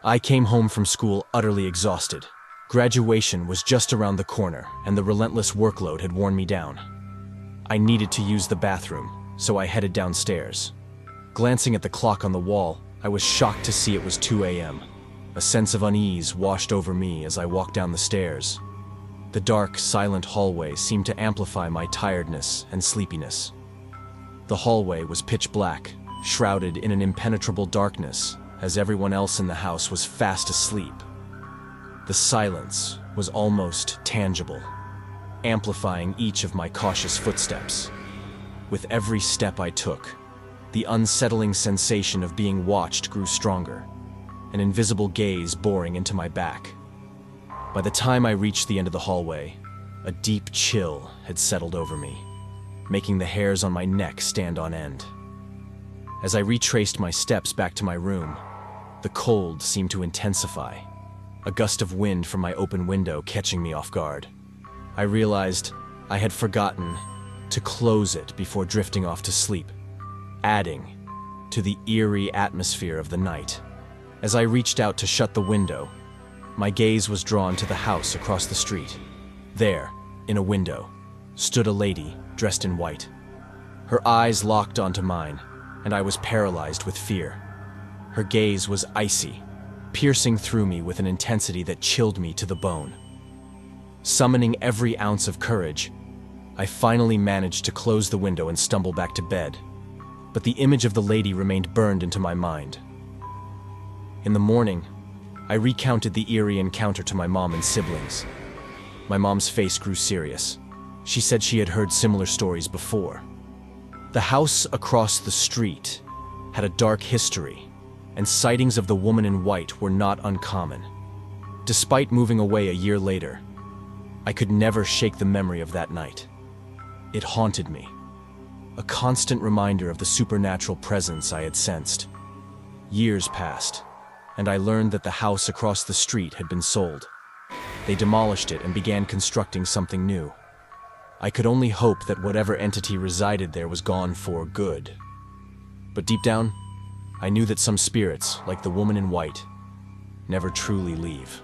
I came home from school utterly exhausted. Graduation was just around the corner, and the relentless workload had worn me down. I needed to use the bathroom, so I headed downstairs. Glancing at the clock on the wall, I was shocked to see it was 2 a.m. A sense of unease washed over me as I walked down the stairs. The dark, silent hallway seemed to amplify my tiredness and sleepiness. The hallway was pitch black, shrouded in an impenetrable darkness, as everyone else in the house was fast asleep. The silence was almost tangible, amplifying each of my cautious footsteps. With every step I took, the unsettling sensation of being watched grew stronger, an invisible gaze boring into my back. By the time I reached the end of the hallway, a deep chill had settled over me, making the hairs on my neck stand on end. As I retraced my steps back to my room, the cold seemed to intensify, a gust of wind from my open window catching me off guard. I realized I had forgotten to close it before drifting off to sleep, adding to the eerie atmosphere of the night. As I reached out to shut the window, my gaze was drawn to the house across the street. There, in a window, stood a lady dressed in white. Her eyes locked onto mine, and I was paralyzed with fear. Her gaze was icy, piercing through me with an intensity that chilled me to the bone. Summoning every ounce of courage, I finally managed to close the window and stumble back to bed. But the image of the lady remained burned into my mind. In the morning, I recounted the eerie encounter to my mom and siblings. My mom's face grew serious. She said she had heard similar stories before. The house across the street had a dark history, and sightings of the woman in white were not uncommon. Despite moving away a year later, I could never shake the memory of that night. It haunted me, a constant reminder of the supernatural presence I had sensed. Years passed, and I learned that the house across the street had been sold. They demolished it and began constructing something new. I could only hope that whatever entity resided there was gone for good. But deep down, I knew that some spirits, like the woman in white, never truly leave.